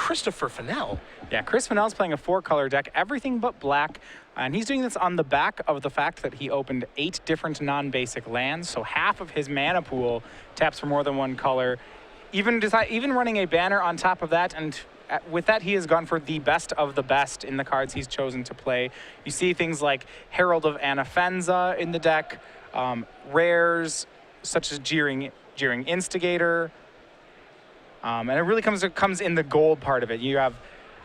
Christopher Fennell. Yeah, Chris Fennell's playing a 4-color deck, everything but black, and he's doing this on the back of the fact that he opened 8 different non-basic lands, so half of his mana pool taps for more than 1 color. Even running a banner on top of that, and with that, he has gone for the best of the best in the cards he's chosen to play. You see things like Herald of Anafenza in the deck, rares such as Jeering Instigator, and it really comes in the gold part of it. You have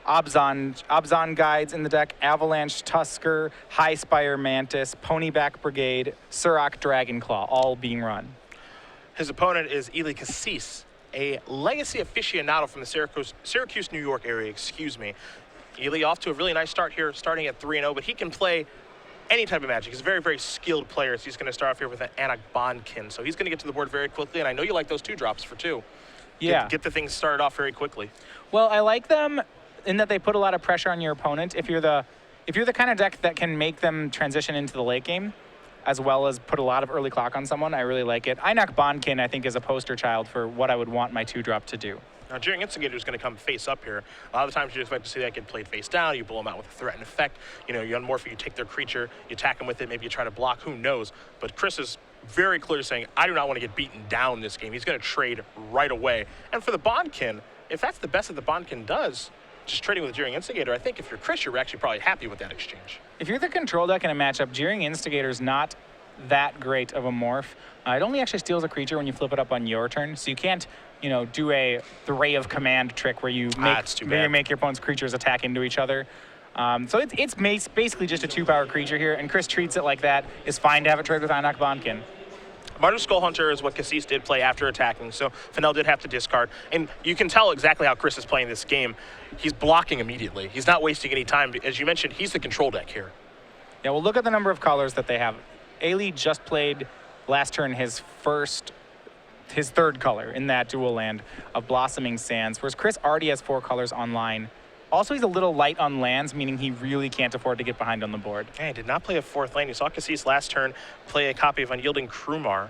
Abzan Guides in the deck, Avalanche Tusker, High Spire Mantis, Ponyback Brigade, Surrak Dragonclaw, all being run. His opponent is Kassis, a legacy aficionado from the Syracuse, New York area, excuse me. Ely off to a really nice start here, starting at 3-0, but he can play any type of Magic. He's a very, very skilled player, so he's going to start off here with an Anabonkin. So he's going to get to the board very quickly, and I know you like those 2-drops for 2. Yeah. Get the things started off very quickly. Well, I like them in that they put a lot of pressure on your opponent. If you're the kind of deck that can make them transition into the late game, as well as put a lot of early clock on someone, I really like it. Bonkin, I think, is a poster child for what I would want my 2-drop to do. Now, Jeering Instigator is going to come face up here. A lot of the times you expect to see that get played face down. You blow them out with a threatened effect. You know, you unmorph, you take their creature, you attack them with it, maybe you try to block, who knows. But Chris is very clearly saying, I do not want to get beaten down this game. He's going to trade right away. And for the Bonkin, if that's the best that the Bonkin does, just trading with Jeering Instigator, I think if you're Chris, you're actually probably happy with that exchange. If you're the control deck in a matchup, Jeering Instigator is not that great of a morph. It only actually steals a creature when you flip it up on your turn, so you can't, do the Ray of Command trick where you make your opponent's creatures attack into each other. So it's basically just a 2-power creature here, and Chris treats it like that. It's fine to have it trade with Bonkin. Mardu Skull Hunter is what Kassis did play after attacking, so Fennell did have to discard. And you can tell exactly how Chris is playing this game. He's blocking immediately. He's not wasting any time. As you mentioned, he's the control deck here. Yeah, well, look at the number of colors that they have. Ailey just played last turn his 3rd color in that dual land of Blossoming Sands, whereas Chris already has 4 colors online. Also, he's a little light on lands, meaning he really can't afford to get behind on the board. Yeah, he did not play a 4th land. You saw Kassis last turn play a copy of Unyielding Krumar.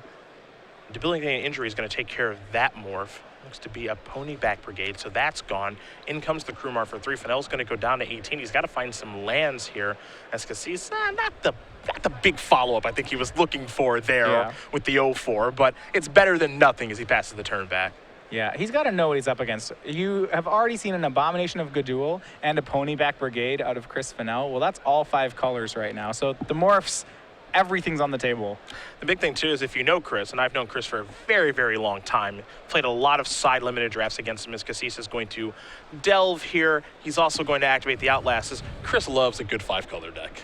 Debilitating Injury is going to take care of that morph. Looks to be a Ponyback Brigade, so that's gone. In comes the Krumar for 3. Fennell's going to go down to 18. He's got to find some lands here, as Kassis, not the big follow-up I think he was looking for there with the 0-4, but it's better than nothing as he passes the turn back. Yeah, he's got to know what he's up against. You have already seen an Abomination of Gadul and a Ponyback Brigade out of Chris Fennell. Well, that's all 5 colors right now. So the morphs, everything's on the table. The big thing, too, is if you know Chris, and I've known Chris for a very, very long time, played a lot of side-limited drafts against him, as Kassis is going to delve here. He's also going to activate the Outlast. Chris loves a good 5-color deck.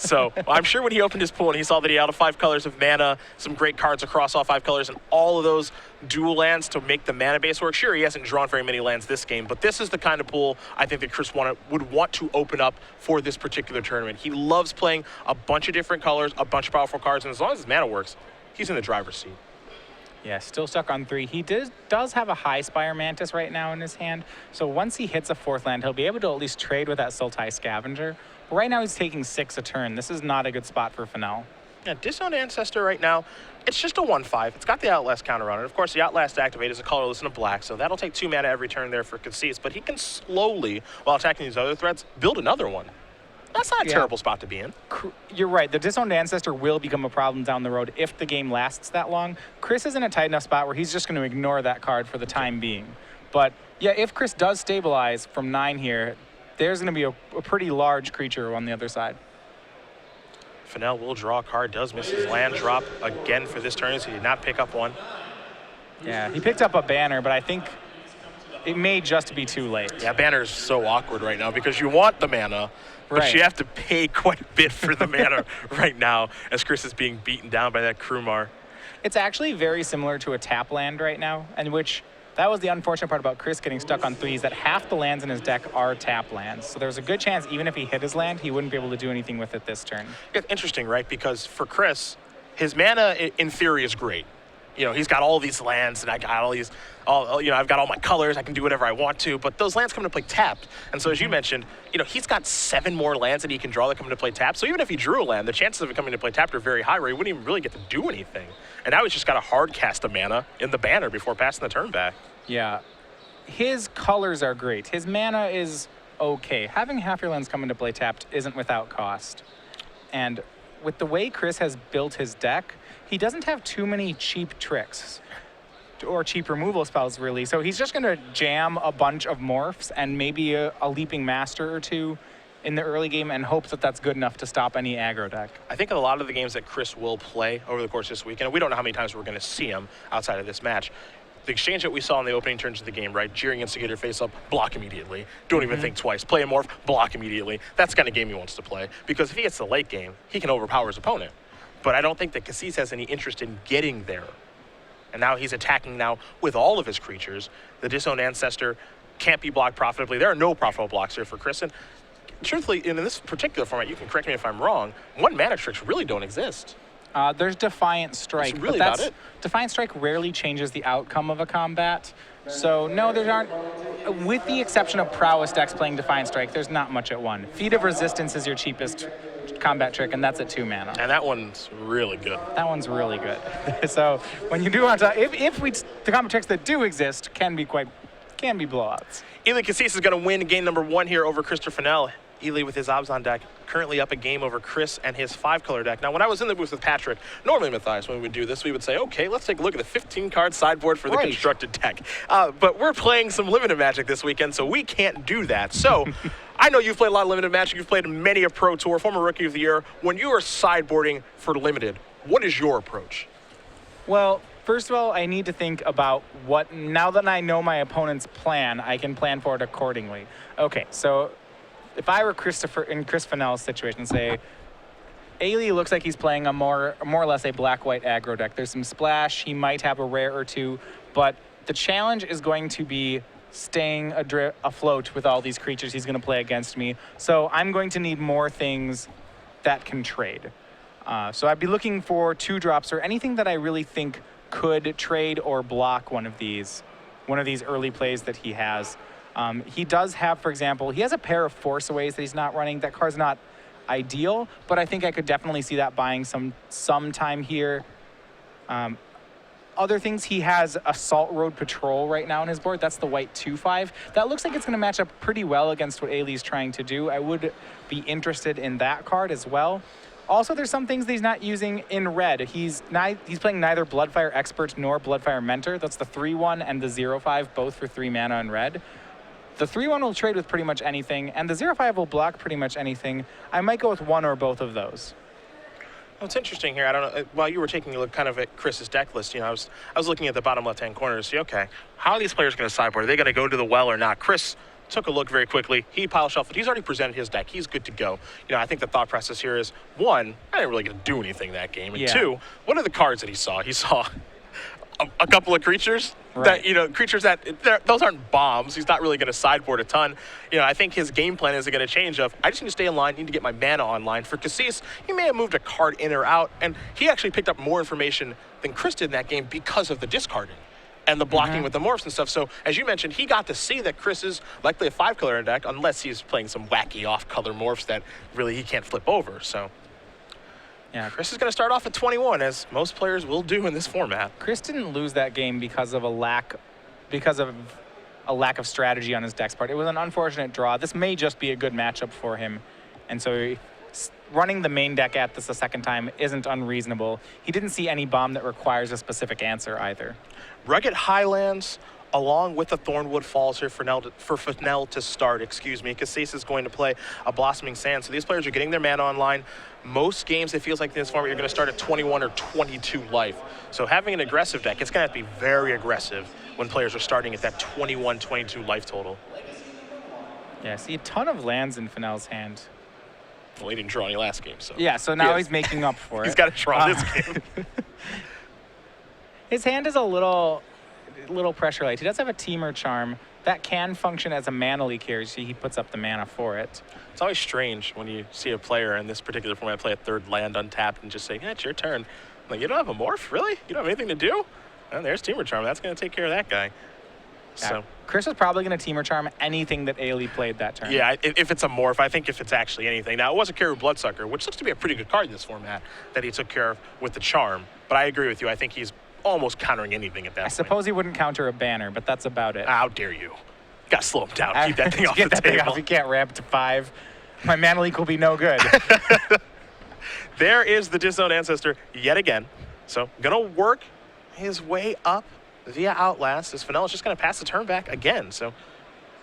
So I'm sure when he opened his pool and he saw that he had 5 colors of mana, some great cards across all 5 colors, and all of those dual lands to make the mana base work. Sure, he hasn't drawn very many lands this game, but this is the kind of pool I think that Chris would want to open up for this particular tournament. He loves playing a bunch of different colors, a bunch of powerful cards, and as long as his mana works, he's in the driver's seat. Yeah, still stuck on 3. He does have a High Spire Mantis right now in his hand, so once he hits a 4th land, he'll be able to at least trade with that Sultai Scavenger. But right now he's taking 6 a turn. This is not a good spot for Fennell. Yeah, Disowned Ancestor right now, it's just a 1/5. It's got the Outlast counter on it. Of course, the Outlast activate is a colorless and a black, so that'll take 2 mana every turn there for Kassis, but he can slowly, while attacking these other threats, build another one. That's not a terrible spot to be in. You're right. The Disowned Ancestor will become a problem down the road if the game lasts that long. Chris is in a tight enough spot where he's just going to ignore that card for the time being. But yeah, if Chris does stabilize from 9 here, there's going to be a pretty large creature on the other side. Fennell will draw a card, does miss his land drop again for this turn, so he did not pick up one. Yeah, he picked up a banner, but I think it may just be too late. Yeah, banner's so awkward right now because you want the mana, but you have to pay quite a bit for the mana right now as Chris is being beaten down by that Krumar. It's actually very similar to a tap land right now, in which that was the unfortunate part about Chris getting stuck on 3s, that half the lands in his deck are tap lands. So there's a good chance even if he hit his land, he wouldn't be able to do anything with it this turn. It's interesting, right? Because for Chris, his mana in theory is great. You know, he's got all these lands, and I got all these, I've got all my colors. I can do whatever I want to, but those lands come into play tapped. And so, as you mentioned, he's got 7 more lands that he can draw that come into play tapped. So even if he drew a land, the chances of it coming into play tapped are very high, where he wouldn't even really get to do anything. And now he's just got to hard cast a mana in the banner before passing the turn back. Yeah. his colors are great. His mana is okay. Having half your lands come into play tapped isn't without cost. And with the way Chris has built his deck, he doesn't have too many cheap tricks or cheap removal spells, really. So he's just going to jam a bunch of morphs and maybe a leaping master or two in the early game and hope that that's good enough to stop any aggro deck. I think a lot of the games that Chris will play over the course of this weekend, we don't know how many times we're going to see him outside of this match. The exchange that we saw in the opening turns of the game, right? Jeering Instigator face up, block immediately. Don't even think twice. Play a morph, block immediately. That's the kind of game he wants to play. Because if he gets to the late game, he can overpower his opponent. But I don't think that Kassis has any interest in getting there. And now he's attacking now with all of his creatures. The Disowned Ancestor can't be blocked profitably. There are no profitable blocks here for Chris. And truthfully, in this particular format, you can correct me if I'm wrong, one mana tricks really don't exist. There's Defiant Strike. That's really about it. Defiant Strike rarely changes the outcome of a combat. So no, there aren't, with the exception of Prowess decks playing Defiant Strike, there's not much at 1. Feat of Resistance is your cheapest combat trick, and that's at 2 mana. And that one's really good. That one's really good. So when you do want to, the combat tricks that do exist can be blowouts. Ely Kassis is going to win game number 1 here over Christopher Fennell. Ely with his Abzan deck, currently up a game over Chris and his 5-color deck. Now, when I was in the booth with Patrick, normally Matthias, when we would do this, we would say, okay, let's take a look at the 15-card sideboard for the constructed deck. But we're playing some limited Magic this weekend, so we can't do that. So I know you've played a lot of limited Magic. You've played many a Pro Tour, former Rookie of the Year. When you are sideboarding for limited, what is your approach? Well, first of all, I need to think about now that I know my opponent's plan, I can plan for it accordingly. Okay, so if I were Christopher in Chris Fennell's situation, say, Ailey looks like he's playing a more or less a black-white aggro deck. There's some splash, he might have a rare or two, but the challenge is going to be staying afloat with all these creatures he's going to play against me. So I'm going to need more things that can trade. So I'd be looking for 2-drops or anything that I really think could trade or block one of these early plays that he has. He does have, for example, he has a pair of Force Aways that he's not running. That card's not ideal, but I think I could definitely see that buying some time here. Other things, he has Assault Road Patrol right now on his board. That's the white 2/5. That looks like it's going to match up pretty well against what Ailey's trying to do. I would be interested in that card as well. Also, there's some things that he's not using in red. He's playing neither Bloodfire Expert nor Bloodfire Mentor. That's the 3/1 and the 0/5, both for 3 mana in red. The 3/1 will trade with pretty much anything, and the 0/5 will block pretty much anything. I might go with one or both of those. Well, it's interesting here. I don't know. While you were taking a look kind of at Chris's deck list, I was looking at the bottom left-hand corner to see, okay, how are these players going to sideboard? Are they going to go to the well or not? Chris took a look very quickly. He pile shuffled. He's already presented his deck. He's good to go. I think the thought process here is, 1, I didn't really get to do anything that game, and 2, what are the cards that he saw? He saw a couple of creatures that, creatures that, those aren't bombs. He's not really going to sideboard a ton. I think his game plan isn't going to change I just need to stay in line, need to get my mana online. For Kassis, he may have moved a card in or out, and he actually picked up more information than Chris did in that game because of the discarding and the blocking with the morphs and stuff. So, as you mentioned, he got to see that Chris is likely a 5-color deck, unless he's playing some wacky off-color morphs that really he can't flip over, so. Yeah, Chris is going to start off at 21, as most players will do in this format. Chris didn't lose that game because of a lack of strategy on his deck's part. It was an unfortunate draw. This may just be a good matchup for him, and so running the main deck at this a second time isn't unreasonable. He didn't see any bomb that requires a specific answer either. Rugged Highlands, along with the Thornwood Falls here for Fennell to start, Kassis is going to play a Blossoming Sand. So these players are getting their mana online. Most games, it feels like in this format, you're going to start at 21 or 22 life. So having an aggressive deck, it's going to have to be very aggressive when players are starting at that 21, 22 life total. Yeah, see a ton of lands in Fennell's hand. Well, he didn't draw any last game, so. Yeah, so now he's making up for it. He's got to draw this game. His hand is a little pressure light. He does have a Teamer Charm. That can function as a mana leak here. See, he puts up the mana for it. It's always strange when you see a player in this particular format play a 3rd land untapped and just say, yeah, it's your turn. Like, you don't have a morph? Really? You don't have anything to do? And there's Teamer Charm. That's going to take care of that guy. Yeah. So Chris is probably going to Teamer Charm anything that Ailey played that turn. Yeah, if it's a morph, I think if it's actually anything. Now, it was a Caribou Bloodsucker, which looks to be a pretty good card in this format that he took care of with the Charm. But I agree with you. I think he's almost countering anything at that I point. suppose he wouldn't counter a banner, but that's about it. How dare you? Gotta slow him down. Keep that thing off Get the that thing table. off. He can't ramp to 5. My mana leak will be no good. There is the Disowned Ancestor yet again. So gonna work his way up via Outlast as Fennell is just gonna pass the turn back again. So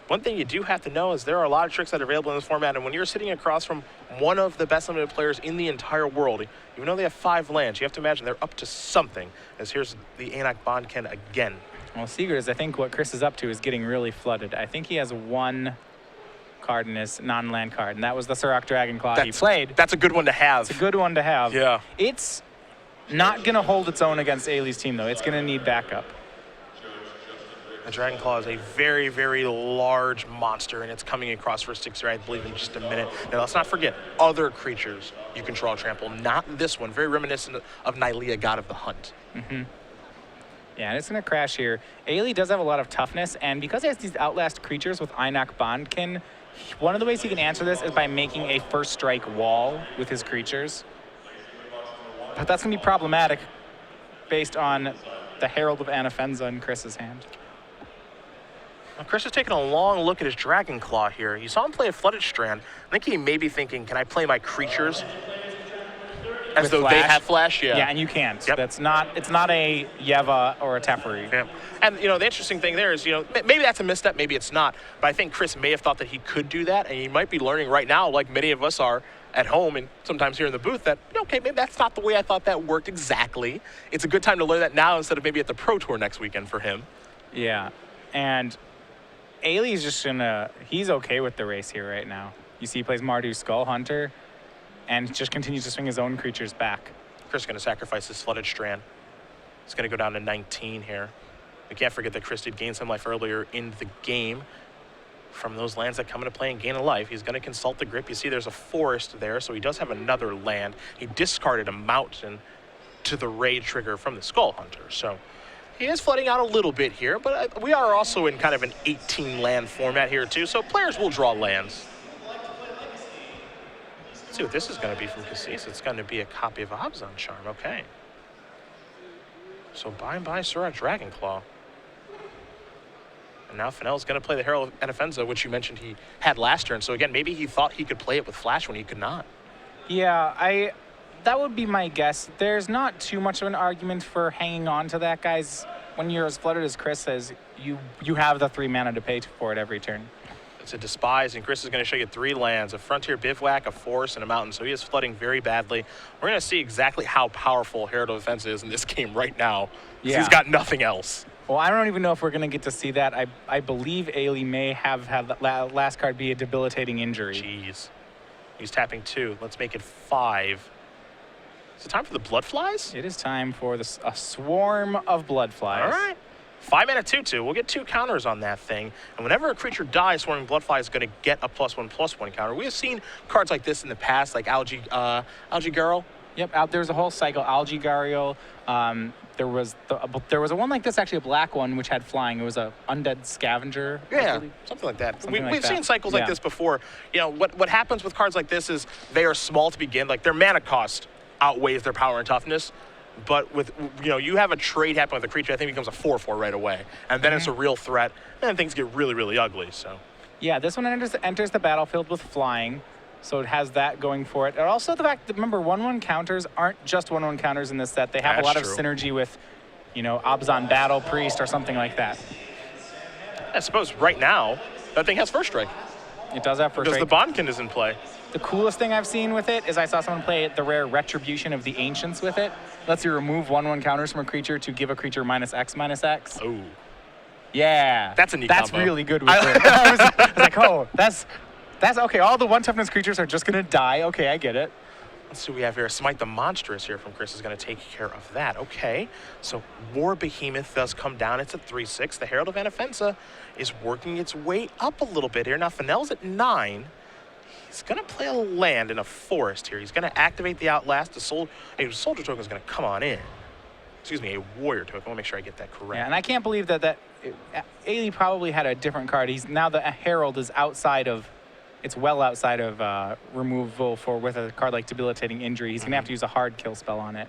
one thing you do have to know is there are a lot of tricks that are available in this format, and when you're sitting across from one of the best limited players in the entire world, even though they have 5 lands, you have to imagine they're up to something. As here's the Anak Bondken again. Well, Sigurd, I think what Chris is up to is getting really flooded. I think he has 1 card in his non-land card, and that was the Sirach Dragonclaw he played. That's a good one to have. It's a good one to have. Yeah. It's not going to hold its own against Ailey's team, though. It's going to need backup. A Dragonclaw is a very, very large monster, and it's coming across for 6, I believe, in just a minute. Now, let's not forget other creatures you can draw trample, not this one. Very reminiscent of Nylea, God of the Hunt. Mm-hmm. Yeah, and it's going to crash here. Ailey does have a lot of toughness, and because he has these Outlast creatures with Anak Bondken, one of the ways he can answer this is by making a first strike wall with his creatures. But that's going to be problematic based on the Herald of Anafenza in Chris's hand. Well, Chris is taking a long look at his Dragonclaw here. You saw him play a Flooded Strand. I think he may be thinking, can I play my creatures as With though flash? they have flash? Yeah. Yeah, and you can't. Yep. It's not a Yeva or a Teferi. Yeah. And, the interesting thing there is, maybe that's a misstep, maybe it's not. But I think Chris may have thought that he could do that, and he might be learning right now, like many of us are at home and sometimes here in the booth, that, okay, maybe that's not the way I thought that worked exactly. It's a good time to learn that now instead of maybe at the Pro Tour next weekend for him. Yeah, and Ailey's just he's okay with the race here right now. You see he plays Mardu Skull Hunter and just continues to swing his own creatures back. Chris is going to sacrifice his Flooded Strand. It's going to go down to 19 here. We can't forget that Chris did gain some life earlier in the game from those lands that come into play and gain a life. He's going to consult the grip. You see there's a forest there, so he does have another land. He discarded a mountain to the raid trigger from the Skull Hunter. So he is flooding out a little bit here, but we are also in kind of an 18 land format here too, so players will draw lands. Let's see what this is going to be from Kassis. It's going to be a copy of Abzan Charm. Okay. So bye-bye Sirach Dragonclaw. And now Fennell's going to play the Herald of Anafenza, which you mentioned he had last turn. So again, maybe he thought he could play it with Flash when he could not. Yeah, that would be my guess. There's not too much of an argument for hanging on to that, guys. When you're as flooded as Chris says, you have the 3 mana to pay for it every turn. It's a Despise, and Chris is going to show you 3 lands, a Frontier Bivouac, a Forest, and a Mountain. So he is flooding very badly. We're going to see exactly how powerful Herald of Defense is in this game right now. Yeah. He's got nothing else. Well, I don't even know if we're going to get to see that. I believe Ailey may have had that last card be a debilitating injury. Jeez. He's tapping 2. Let's make it 5. Is it time for the Bloodflies? It is time for a swarm of Bloodflies. All right. 5 mana 2/2. We'll get 2 counters on that thing. And whenever a creature dies, Swarming Bloodfly is going to get a +1/+1 counter. We have seen cards like this in the past, like Algae Girl. Yep, there's a whole cycle. Algae Gariel. There was a one like this, actually a black one, which had flying. It was a Undead Scavenger. Yeah, something like that. We've seen cycles like this before. What happens with cards like this is they are small to begin. Like their mana cost outweighs their power and toughness. But with, you have a trade happen with a creature, I think it becomes a 4/4 right away. And then it's a real threat, and then things get really, really ugly, so. Yeah, this one enters the battlefield with flying, so it has that going for it. And also the fact that, remember, 1/1 counters aren't just 1/1 counters in this set. They have a lot of synergy with, Abzan Battle Priest or something like that. I suppose right now, that thing has first strike. It does have first strike. Because the Bondkin is in play. The coolest thing I've seen with it is I saw someone play the rare Retribution of the Ancients with it. Lets you remove 1/1 counters from a creature to give a creature -X/-X. Oh. Yeah. That's a neat That's combo. really good with it. I was like, oh, that's okay. All the 1 toughness creatures are just going to die. Okay, I get it. Let's see what we have here. Smite the Monstrous here from Chris is going to take care of that. Okay, so War Behemoth does come down. It's at 3/6. The Herald of Anafenza is working its way up a little bit here. Now, Fennell's at 9. He's going to play a land in a forest here. He's going to activate the Outlast. A soldier token is going to come on in. Excuse me, a warrior token. I want to make sure I get that correct. Yeah, and I can't believe that Ailey probably had a different card. Now the Herald is it's well outside of removal with a card like Debilitating Injury. He's going to have to use a hard kill spell on it.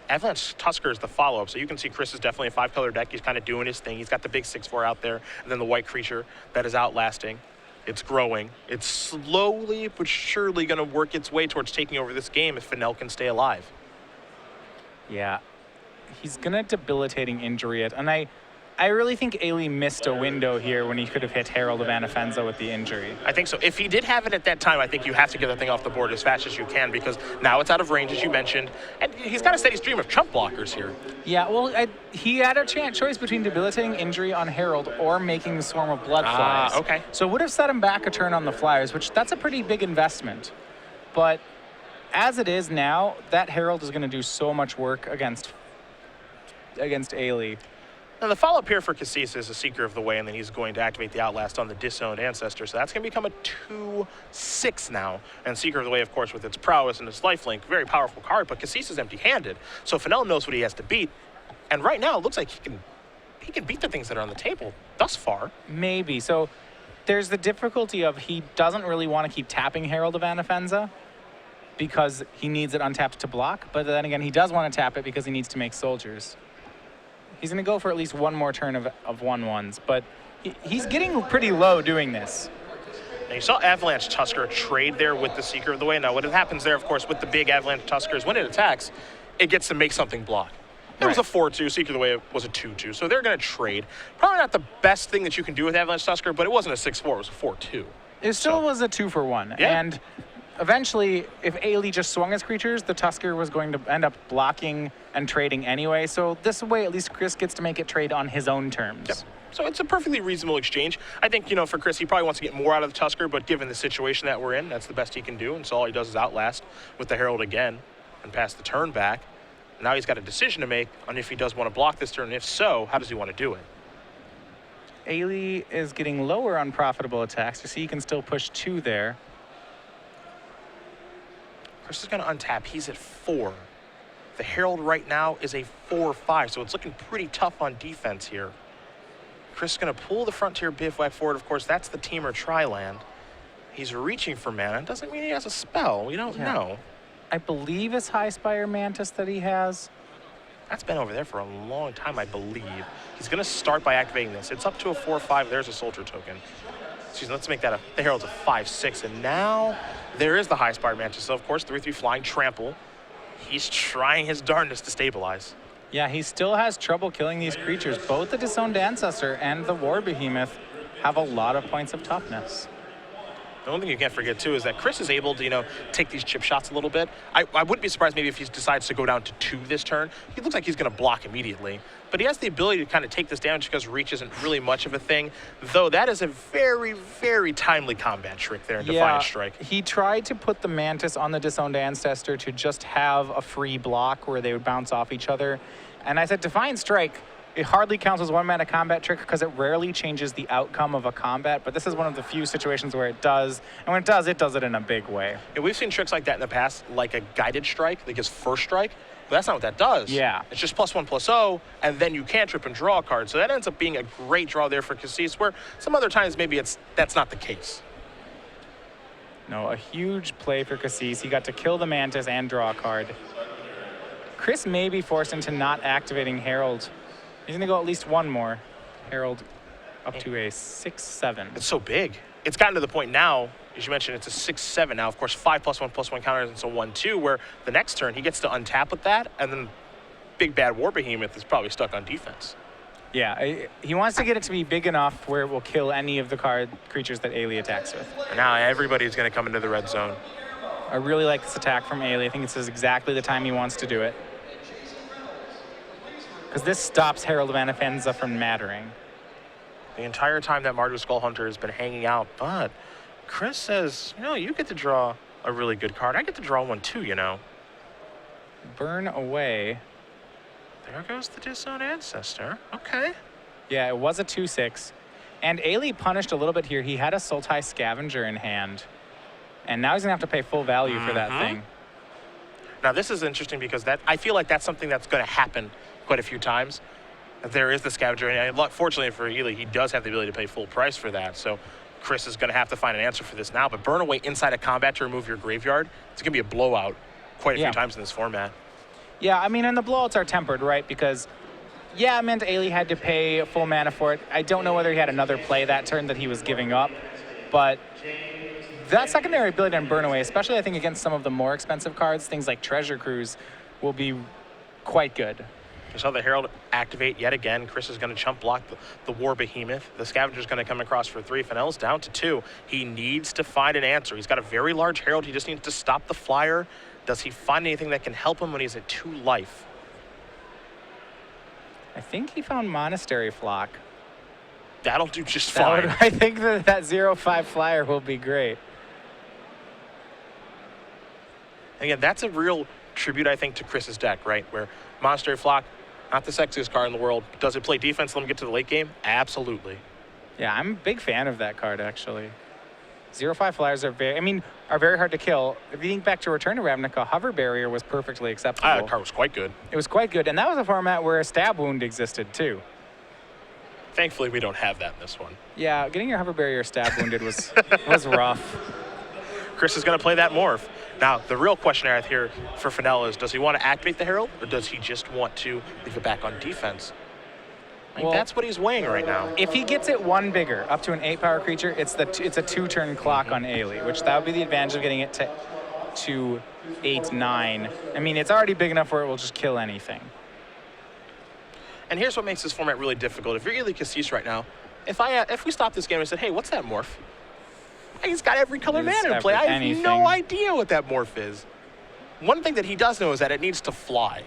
Avalanche Tusker is the follow-up, so you can see Chris is definitely a 5-color deck. He's kind of doing his thing. He's got the big 6/4 out there, and then the white creature that is outlasting. It's growing. It's slowly but surely going to work its way towards taking over this game if Fennell can stay alive. Yeah, he's gonna debilitating injury it, and I really think Ailey missed a window here when he could have hit Herald of Anafenza with the injury. I think so. If he did have it at that time, I think you have to get that thing off the board as fast as you can because now it's out of range, as you mentioned, and he's got a steady stream of chump blockers here. Yeah, well, he had a choice between debilitating injury on Herald or making the swarm of blood flies. Okay. So it would have set him back a turn on the flyers, which that's a pretty big investment. But as it is now, that Herald is going to do so much work against Ailey. Now, the follow-up here for Kassis is a Seeker of the Way, and then he's going to activate the Outlast on the disowned Ancestor. So that's going to become a 2/6 now. And Seeker of the Way, of course, with its prowess and its lifelink, very powerful card, but Kassis is empty-handed. So Fennell knows what he has to beat. And right now, it looks like he can beat the things that are on the table thus far. Maybe. So there's the difficulty of he doesn't really want to keep tapping Herald of Anafenza because he needs it untapped to block. But then again, he does want to tap it because he needs to make soldiers. He's going to go for at least one more turn of 1/1s, but he's getting pretty low doing this. Now, you saw Avalanche Tusker trade there with the Seeker of the Way. Now, what happens there, of course, with the big Avalanche Tusker is when it attacks, it gets to make something block. It was a 4/2. Seeker of the Way was a 2/2. So they're going to trade. Probably not the best thing that you can do with Avalanche Tusker, but it wasn't a 6/4. It was a 4/2. It still was a 2-for-1. Yeah. And eventually, if Ailey just swung his creatures, the Tusker was going to end up blocking and trading anyway. So this way, at least Chris gets to make it trade on his own terms. Yep. So it's a perfectly reasonable exchange. I think, for Chris, he probably wants to get more out of the Tusker, but given the situation that we're in, that's the best he can do. And so all he does is Outlast with the Herald again and pass the turn back. And now he's got a decision to make on if he does want to block this turn. And if so, how does he want to do it? Ailey is getting lower on profitable attacks. You see, he can still push 2 there. Chris is going to untap. He's at 4. The Herald right now is a 4/5, so it's looking pretty tough on defense here. Chris is going to pull the Frontier Bivouac forward. Of course, that's the Teamer Tri-Land. He's reaching for mana. Doesn't mean he has a spell. We don't know. I believe it's High Spire Mantis that he has. That's been over there for a long time, I believe. He's going to start by activating this. It's up to a 4/5. There's a Soldier token. Excuse me, let's make that the Herald's a 5/6, and now there is the High Spire Mantis. So, of course, 3/3 flying trample. He's trying his darndest to stabilize. Yeah, he still has trouble killing these creatures. Both the Disowned Ancestor and the War Behemoth have a lot of points of toughness. The only thing you can't forget, too, is that Chris is able to, take these chip shots a little bit. I wouldn't be surprised maybe if he decides to go down to 2 this turn. He looks like he's going to block immediately. But he has the ability to kind of take this down just because reach isn't really much of a thing. Though that is a very, very timely combat trick there in Defiant Strike. He tried to put the Mantis on the Disowned Ancestor to just have a free block where they would bounce off each other. And I said, Defiant Strike, it hardly counts as 1-mana combat trick because it rarely changes the outcome of a combat, but this is one of the few situations where it does, and when it does it in a big way. Yeah, we've seen tricks like that in the past, like a Guided Strike, like his first strike, but that's not what that does. Yeah. It's just +1/+0, and then you cantrip and draw a card, so that ends up being a great draw there for Kassis, where some other times maybe that's not the case. No, a huge play for Kassis. He got to kill the Mantis and draw a card. Chris may be forced into not activating Herald. He's going to go at least one more. Herald up to a 6/7. It's so big. It's gotten to the point now, as you mentioned, it's a 6/7 now. Of course, 5+1/+1 counters, and so 1/2, where the next turn he gets to untap with that, and then big bad War Behemoth is probably stuck on defense. Yeah, he wants to get it to be big enough where it will kill any of the creatures that Ailey attacks with. And now everybody's going to come into the red zone. I really like this attack from Ailey. I think this is exactly the time he wants to do it. Because this stops Herald of Anafenza from mattering. The entire time that Mardu Skullhunter has been hanging out, but Chris says, you get to draw a really good card. I get to draw one too, Burn away. There goes the Disowned Ancestor. Okay. Yeah, it was a 2/6. And Ailey punished a little bit here. He had a Sultai Scavenger in hand. And now he's going to have to pay full value for that thing. Now, this is interesting because I feel like that's something that's going to happen quite a few times. There is the Scavenger, and fortunately for Ailey, he does have the ability to pay full price for that. So Chris is going to have to find an answer for this now. But burn away inside of combat to remove your graveyard, it's going to be a blowout quite a few times in this format. Yeah, I mean, and the blowouts are tempered, right? Because, yeah, it meant Ailey had to pay full mana for it. I don't know whether he had another play that turn that he was giving up, but that secondary ability on Burn Away, especially I think against some of the more expensive cards, things like Treasure Cruise, will be quite good. We saw the Herald activate yet again. Chris is going to chump block the War Behemoth. The Scavenger's going to come across for 3. Fennell's down to 2. He needs to find an answer. He's got a very large Herald. He just needs to stop the flyer. Does he find anything that can help him when he's at 2 life? I think he found Monastery Flock. That'll do just fine. I think that 0/5 flyer will be great. Again, that's a real tribute, I think, to Chris's deck, right? Where Monastery Flock, not the sexiest card in the world. Does it play defense, let him get to the late game? Absolutely. Yeah, I'm a big fan of that card, actually. 0/5 flyers are very hard to kill. If you think back to Return to Ravnica, Hover Barrier was perfectly acceptable. That card was quite good. It was quite good, and that was a format where a Stab Wound existed, too. Thankfully, we don't have that in this one. Yeah, getting your Hover Barrier Stab Wounded was rough. Chris is going to play that morph. Now, the real question I have here for Fennell is, does he want to activate the Herald, or does he just want to leave it back on defense? Well, that's what he's weighing right now. If he gets it 1 bigger, up to an 8-power creature, it's a 2-turn clock on Ailey, which that would be the advantage of getting it to 8, 9. I mean, it's already big enough where it will just kill anything. And here's what makes this format really difficult. If you're Ailey Kassis right now, if we stop this game and said, hey, what's that morph? He's got every color mana in play. I have no idea what that morph is. One thing that he does know is that it needs to fly.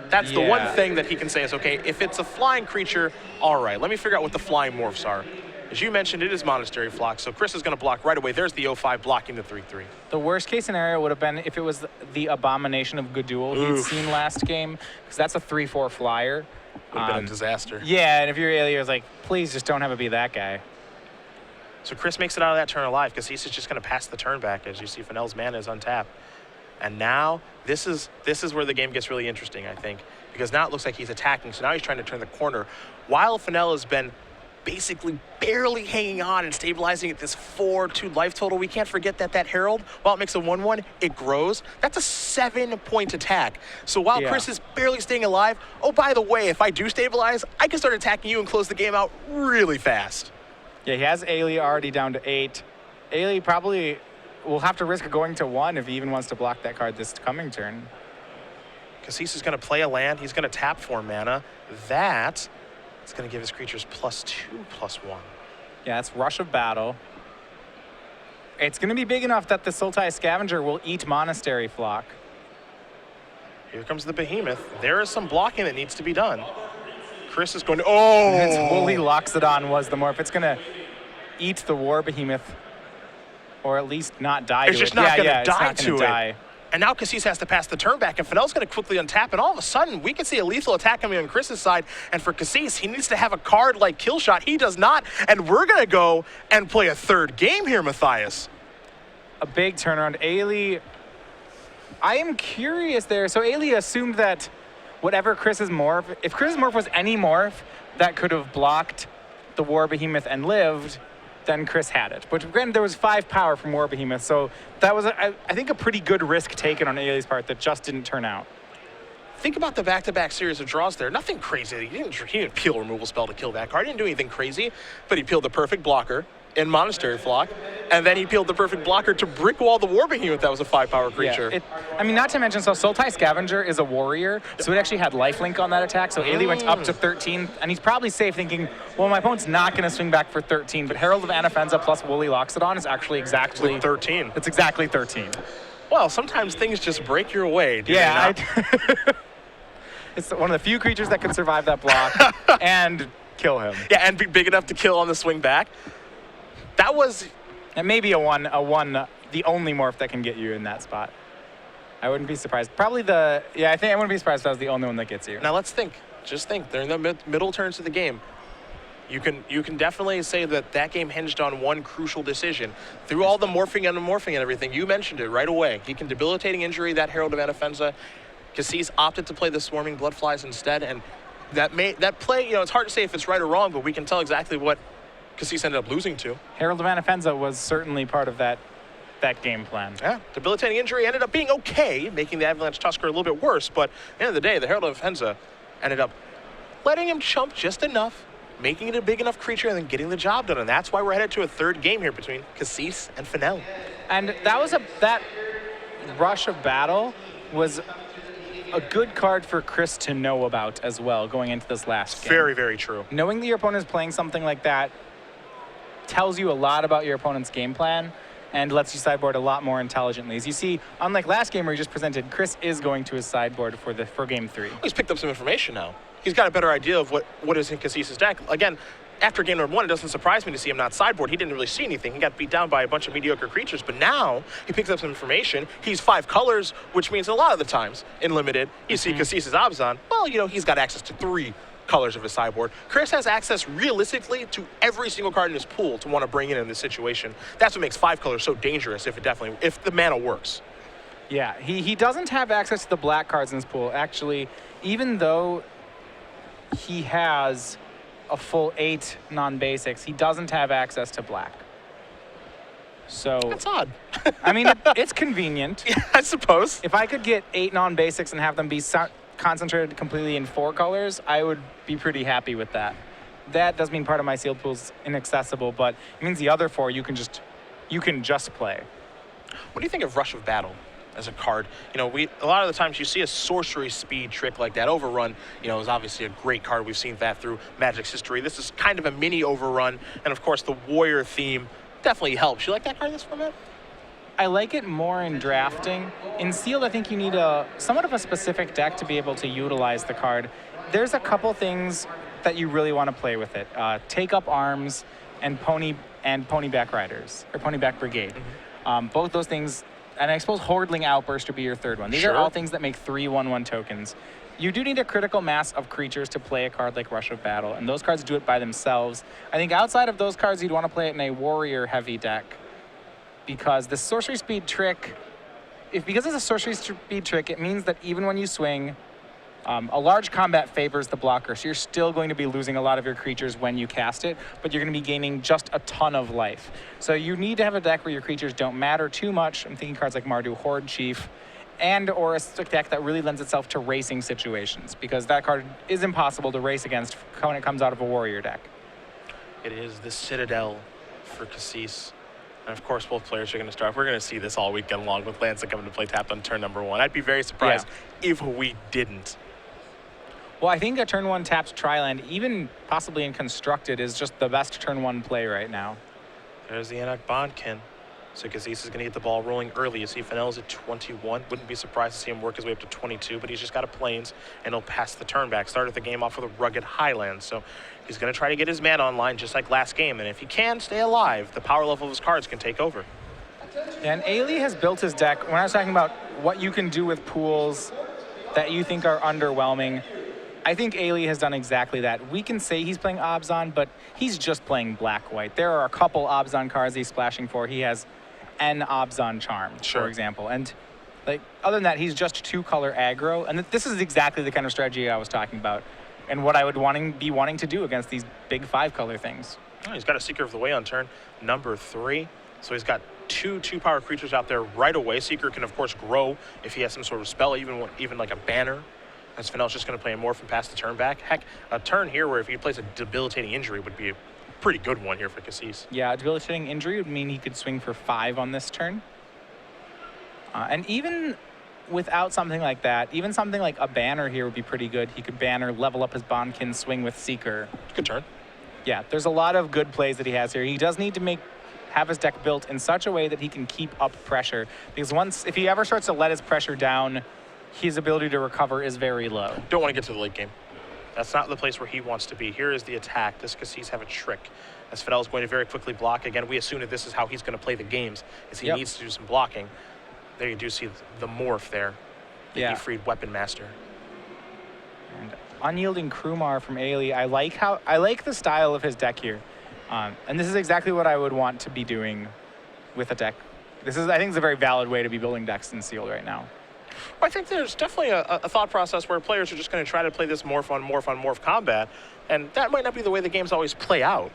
That's the one thing that he can say is, okay, if it's a flying creature, all right, let me figure out what the flying morphs are. As you mentioned, it is Monastery Flock, so Chris is going to block right away. There's the 0/5 blocking the 3/3. The worst case scenario would have been if it was the Abomination of Gudul he'd seen last game, because that's a 3/4 flyer. Would have been a disaster. Yeah, and if you're Ailey, it's like, please just don't have it be that guy. So Chris makes it out of that turn alive, because he's just going to pass the turn back. As you see, Fennell's mana is untapped. And now, this is where the game gets really interesting, I think, because now it looks like he's attacking, so now he's trying to turn the corner. While Fennell has been basically barely hanging on and stabilizing at this 4-2 life total, we can't forget that Herald, while it makes a 1/1, it grows. That's a 7-point attack. So while Chris is barely staying alive, oh, by the way, if I do stabilize, I can start attacking you and close the game out really fast. Yeah, he has Ailey already down to 8. Ailey probably will have to risk going to 1 if he even wants to block that card this coming turn. Kassis is going to play a land. He's going to tap 4 mana. That is going to give his creatures +2/+1. Yeah, that's Rush of Battle. It's going to be big enough that the Sultai Scavenger will eat Monastery Flock. Here comes the Behemoth. There is some blocking that needs to be done. Chris is going to... Oh! It's Woolly Loxodon was the morph. It's going to eat the War Behemoth. Or at least not die to it. It's just not going to die to it. And now Kassis has to pass the turn back, and Fennell's going to quickly untap, and all of a sudden, we can see a lethal attack coming on Chris's side, and for Kassis, he needs to have a card like Killshot. He does not, and we're going to go and play a 3rd game here, Matthias. A big turnaround. Ailey, I am curious there. So Ailey assumed that whatever Chris's morph, if Chris's morph was any morph that could have blocked the War Behemoth and lived, then Chris had it. But granted, there was 5 power from War Behemoth, so that was, I think, a pretty good risk taken on Ailey's part that just didn't turn out. Think about the back-to-back series of draws there. Nothing crazy. He didn't peel a removal spell to kill that card. He didn't do anything crazy, but he peeled the perfect blocker in Monastery Flock, and then he peeled the perfect blocker to brick wall the War Behemoth that was a 5-power creature. Yeah, not to mention, so Sultai Scavenger is a warrior, so it actually had lifelink on that attack, so Ailey went up to 13, and he's probably safe thinking, well, my opponent's not going to swing back for 13, but Herald of Anafenza plus Woolly Loxodon is actually exactly... 13. It's exactly 13. Well, sometimes things just break your way, do they not? It's one of the few creatures that can survive that block and kill him. Yeah, and be big enough to kill on the swing back. That was... And maybe the only morph that can get you in that spot. I wouldn't be surprised. Probably I think I wouldn't be surprised if that was the only one that gets you. Now let's think. Just think. They're in the middle turns of the game. You can definitely say that game hinged on one crucial decision. Through all the morphing and everything, you mentioned it right away. He can debilitating injury that Herald of Anafenza. Kassis opted to play the Swarming Bloodflies instead, and that play, it's hard to say if it's right or wrong, but we can tell exactly what Kassis ended up losing to. Herald of Anafenza was certainly part of that that game plan. Yeah, debilitating injury ended up being okay, making the Avalanche Tusker a little bit worse, but at the end of the day, the Herald of Henza ended up letting him chump just enough, making it a big enough creature, and then getting the job done. And that's why we're headed to a third game here between Kassis and Fennell. And that rush of battle was a good card for Chris to know about as well going into this last game. Very, very true. Knowing that your opponent is playing something like that tells you a lot about your opponent's game plan and lets you sideboard a lot more intelligently. As you see, unlike last game where he just presented, Chris is going to his sideboard for game 3. He's picked up some information now. He's got a better idea of what is in Kassis' deck. Again, after game number 1, it doesn't surprise me to see him not sideboard. He didn't really see anything. He got beat down by a bunch of mediocre creatures, but now he picks up some information. He's 5 colors, which means a lot of the times in Limited, you see Kassis' Abzan, well, he's got access to 3 colors of his sideboard. Chris has access realistically to every single card in his pool to want to bring in this situation. That's what makes 5 colors so dangerous if the mana works. Yeah, he doesn't have access to the black cards in his pool. Actually, even though he has a full 8 non-basics, he doesn't have access to black. So that's odd. I mean, it's convenient. Yeah, I suppose. If I could get 8 non-basics and have them be concentrated completely in 4 colors, I would be pretty happy with that. That does mean part of my sealed pool is inaccessible, but it means the other 4 you can just play. What do you think of Rush of Battle as a card? A lot of the times you see a sorcery speed trick like that. Overrun, is obviously a great card. We've seen that through Magic's history. This is kind of a mini Overrun, and of course the warrior theme definitely helps. You like that card in this format? I like it more in drafting. In sealed, I think you need somewhat of a specific deck to be able to utilize the card. There's a couple things that you really want to play with it. Take Up Arms and Ponyback Riders, or Ponyback Brigade. Both those things, and I suppose Hordling Outburst would be your third one. These are all things that make 3 1/1 tokens. You do need a critical mass of creatures to play a card like Rush of Battle, and those cards do it by themselves. I think outside of those cards, you'd want to play it in a warrior-heavy deck, because the sorcery speed trick, because it's a sorcery speed trick, it means that even when you swing, a large combat favors the blocker, so you're still going to be losing a lot of your creatures when you cast it, but you're going to be gaining just a ton of life. So you need to have a deck where your creatures don't matter too much. I'm thinking cards like Mardu Horde Chief, or a deck that really lends itself to racing situations, because that card is impossible to race against when it comes out of a warrior deck. It is the Citadel for Kassis. And of course, both players are going to start. We're going to see this all weekend long with lands that come into play tapped on turn number 1. I'd be very surprised if we didn't. Well, I think a turn 1 tapped Tri-land, even possibly in Constructed, is just the best turn 1 play right now. There's the Anak Bondkin. So Kassis is going to get the ball rolling early. You see Fennell's at 21. Wouldn't be surprised to see him work his way up to 22, but he's just got a Plains, and he'll pass the turn back. Started the game off with a rugged Highlands. So he's going to try to get his mana online just like last game, and if he can stay alive, the power level of his cards can take over. And Ailey has built his deck. When I was talking about what you can do with pools that you think are underwhelming, I think Ailey has done exactly that. We can say he's playing Abzan, but he's just playing black-white. There are a couple Abzan cards he's splashing for. He has an Abzan Charm, for example. And other than that, he's just 2-color aggro. And this is exactly the kind of strategy I was talking about and what I would be wanting to do against these big 5-color things. Oh, he's got a Seeker of the Way on turn number 3. So he's got 2 2-power creatures out there right away. Seeker can, of course, grow if he has some sort of spell, even like a banner. As Fennell's just going to play a Morph and pass the turn back. Heck, a turn here where if he plays a debilitating injury would be a pretty good one here for Kassis. Yeah, a debilitating injury would mean he could swing for 5 on this turn. And even without something like that, even something like a banner here would be pretty good. He could banner, level up his Bondkin, swing with Seeker. Good turn. Yeah, there's a lot of good plays that he has here. He does need to have his deck built in such a way that he can keep up pressure, because if he ever starts to let his pressure down, his ability to recover is very low. Don't want to get to the late game. That's not the place where he wants to be. Here is the attack. Does Kassis have a trick? As Fennell is going to very quickly block. Again, we assume that this is how he's going to play the games, is he needs to do some blocking. There you do see the Morph there. The Ifrit Weapon Master. And Unyielding Krumar from Ailey. I like the style of his deck here. And this is exactly what I would want to be doing with a deck. I think it's a very valid way to be building decks in Sealed right now. Well, I think there's definitely a thought process where players are just going to try to play this morph on morph combat, and that might not be the way the games always play out.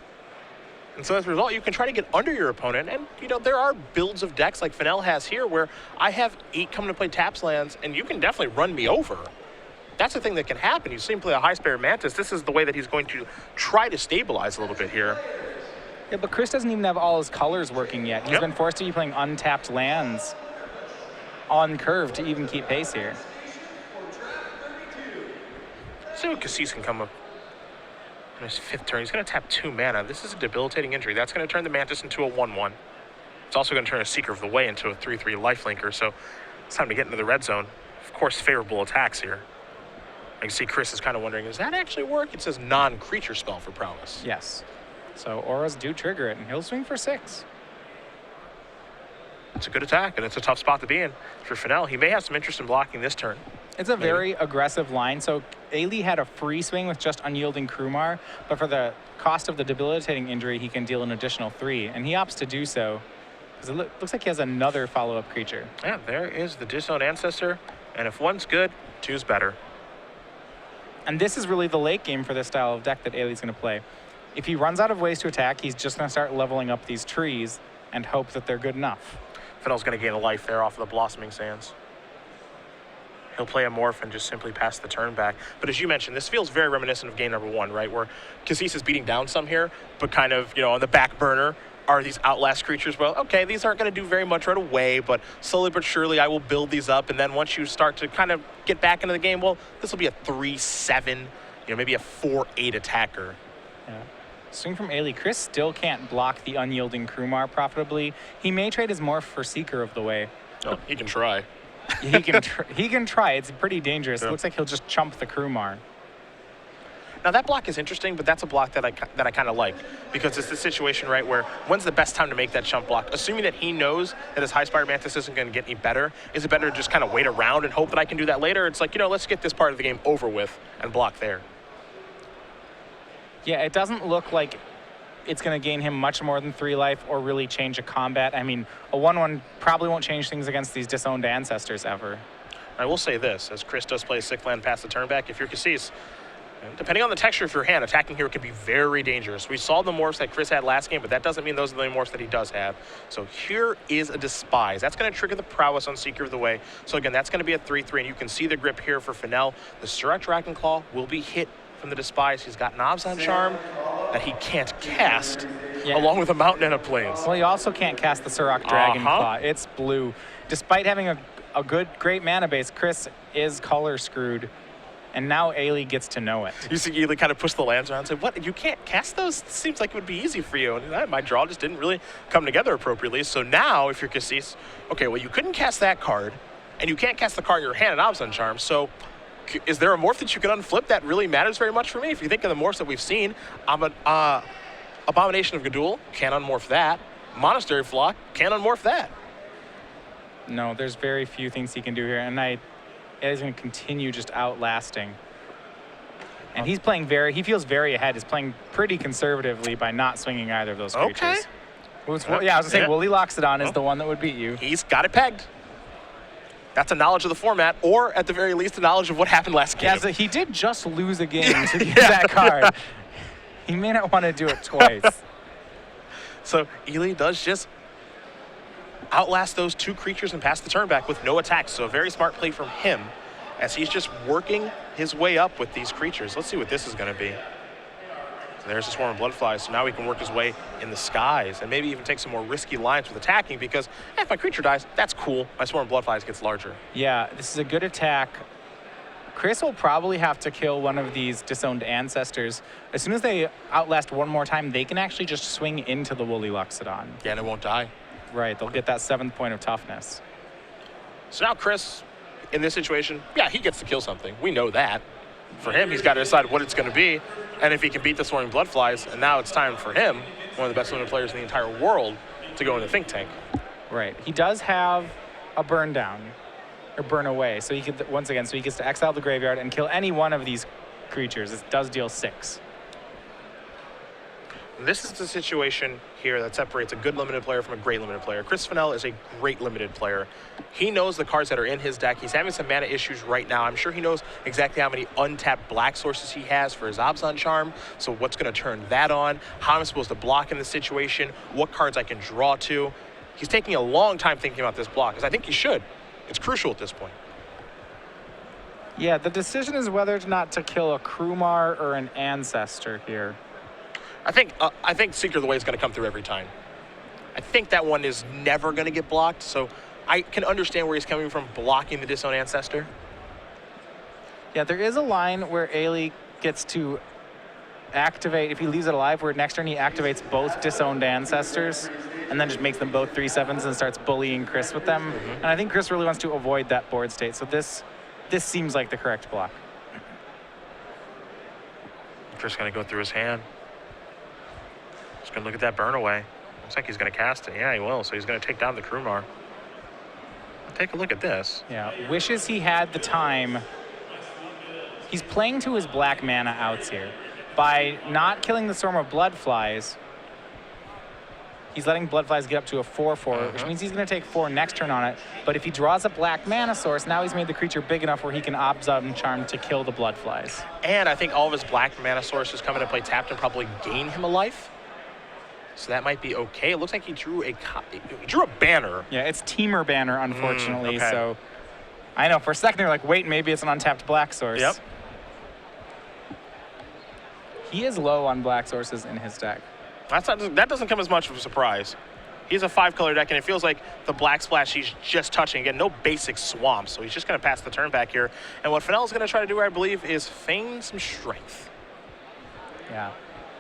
And so as a result, you can try to get under your opponent. And, you know, there are builds of decks like Fennell has here where I have 8 coming to play taps lands, and you can definitely run me over. That's the thing that can happen. You see him play a High Spirit Mantis. This is the way that he's going to try to stabilize a little bit here. Yeah, but Chris doesn't even have all his colors working yet. He's been forced to be playing untapped lands on curve to even keep pace here. See what Kassis can come up on his 5th turn. He's going to tap 2 mana. This is a debilitating injury. That's going to turn the Mantis into a 1/1. It's also going to turn a Seeker of the Way into a 3/3 lifelinker. So it's time to get into the red zone. Of course, favorable attacks here. I can see Chris is kind of wondering, does that actually work? It says non-creature spell for prowess. Yes. So auras do trigger it, and he'll swing for 6. It's a good attack, and it's a tough spot to be in for Fennell. He may have some interest in blocking this turn. It's a very aggressive line. So Ailey had a free swing with just Unyielding Krumar, but for the cost of the debilitating injury, he can deal an additional 3, and he opts to do so because it looks like he has another follow-up creature. Yeah, there is the Disowned Ancestor, and if 1's good, 2's better. And this is really the late game for this style of deck that Ailey's going to play. If he runs out of ways to attack, he's just going to start leveling up these trees and hope that they're good enough. Fennell's going to gain a life there off of the Blossoming Sands. He'll play a Morph and just simply pass the turn back. But as you mentioned, this feels very reminiscent of game number 1, right? Where Kassis is beating down some here, but kind of, you know, on the back burner are these Outlast creatures. Well, okay, these aren't going to do very much right away, but slowly but surely I will build these up. And then once you start to kind of get back into the game, well, this will be a 3/7, you know, maybe a 4/8 attacker. Yeah. Swing from Ailey. Chris still can't block the Unyielding Krumar profitably. He may trade his Morph for Seeker of the Way. Oh, he can try. He can try. It's pretty dangerous. Yeah. It looks like he'll just chump the Krumar. Now that block is interesting, but that's a block that I kind of like because it's the situation, right, where when's the best time to make that chump block? Assuming that he knows that his High Spirit Mantis isn't going to get any better, is it better to just kind of wait around and hope that I can do that later? It's like, you know, let's get this part of the game over with and block there. Yeah, it doesn't look like it's going to gain him much more than 3 life or really change a combat. I mean, a 1/1 probably won't change things against these Disowned Ancestors ever. I will say this, as Chris does play a 6th land past the turn back, if you're Kassis, depending on the texture of your hand, attacking here can be very dangerous. We saw the morphs that Chris had last game, but that doesn't mean those are the only morphs that he does have. So here is a Despise. That's going to trigger the Prowess on Seeker of the Way. So again, that's going to be a 3/3, and you can see the grip here for Fennell. The Surrak Dragonclaw will be hit from the Despise. He's got Knobs on Charm that he can't cast, along with a Mountain and a Plains. Well, he also can't cast the Surrak Dragonclaw. It's blue. Despite having a great mana base, Chris is color screwed. And now Ailey gets to know it. You see Ailey kind of push the lands around and say, what, you can't cast those? It seems like it would be easy for you. And my draw just didn't really come together appropriately. So now, if you're Kassis, okay, well, you couldn't cast that card, and you can't cast the card in your hand and Obscene Charm. So is there a morph that you can unflip that really matters very much for me? If you think of the morphs that we've seen, Abomination of Gadul, can't unmorph that. Monastery Flock, can't unmorph that. No, there's very few things he can do here. And Ailey's going to continue just outlasting. And he's playing he feels very ahead. He's playing pretty conservatively by not swinging either of those creatures. Okay. Yeah, I was going to say, Wooly Loxodon is the one that would beat you. He's got it pegged. That's a knowledge of the format, or at the very least, a knowledge of what happened last game. Yeah, so he did just lose a game to use that card. He may not want to do it twice. So Ailey does just outlast those 2 creatures and pass the turn back with no attacks. So a very smart play from him as he's just working his way up with these creatures. Let's see what this is going to be. So there's a swarm of Bloodflies. So now he can work his way in the skies and maybe even take some more risky lines with attacking because if my creature dies, that's cool. My swarm of Bloodflies gets larger. Yeah, this is a good attack. Chris will probably have to kill one of these Disowned Ancestors. As soon as they outlast one more time, they can actually just swing into the Wooly Loxodon. Yeah, and it won't die. Right, they'll get that 7th point of toughness. So now Chris, in this situation, yeah, he gets to kill something. We know that. For him, he's got to decide what it's going to be, and if he can beat the Swarming Bloodflies, and now it's time for him, one of the best limited players in the entire world, to go in the Think Tank. Right. He does have a burn down, or burn away, so he could, once again, so he gets to exile the graveyard and kill any one of these creatures. It does deal 6. This is the situation here that separates a good limited player from a great limited player. Chris Fennell is a great limited player. He knows the cards that are in his deck. He's having some mana issues right now. I'm sure he knows exactly how many untapped black sources he has for his Abzan Charm. So what's going to turn that on? How am I supposed to block in this situation? What cards I can draw to? He's taking a long time thinking about this block, because I think he should. It's crucial at this point. Yeah, the decision is whether or not to kill a Krumar or an Ancestor here. I think Seeker of the Way is going to come through every time. I think that one is never going to get blocked, so I can understand where he's coming from blocking the Disowned Ancestor. Yeah, there is a line where Ailey gets to activate, if he leaves it alive, where next turn he activates both Disowned Ancestors and then just makes them both 3/7s and starts bullying Chris with them. And I think Chris really wants to avoid that board state, so this seems like the correct block. Chris going to go through his hand. Just going to look at that burn away. Looks like he's going to cast it. Yeah, he will. So he's going to take down the Krumar. Take a look at this. Yeah, wishes he had the time. He's playing to his black mana outs here. By not killing the Storm of Bloodflies, he's letting Bloodflies get up to a 4/4, which means he's going to take 4 next turn on it. But if he draws a black mana source, now he's made the creature big enough where he can Abzan Charm to kill the Bloodflies. And I think all of his black mana sources come into play tapped and probably gain him a life. So that might be okay. It looks like he drew a banner. Yeah, it's Teamer Banner, unfortunately. Okay. So I know for a second they're like, wait, maybe it's an untapped black source. Yep. He is low on black sources in his deck. That doesn't come as much of a surprise. He's a 5-color deck, and it feels like the black splash he's just touching. Again, no basic swamp, so he's just going to pass the turn back here. And what Fennell is going to try to do, I believe, is feign some strength. Yeah.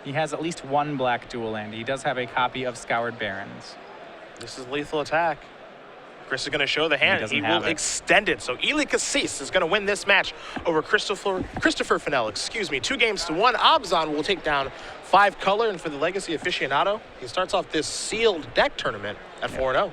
He has at least one black dual land. He does have a copy of Scoured Barrens. This is lethal attack. Chris is going to show the hand. He will extend it. So Eli Kassis is going to win this match over Christopher Fennell. 2-1. Abzan will take down 5-color, and for the Legacy Aficionado, he starts off this sealed deck tournament at 4-0.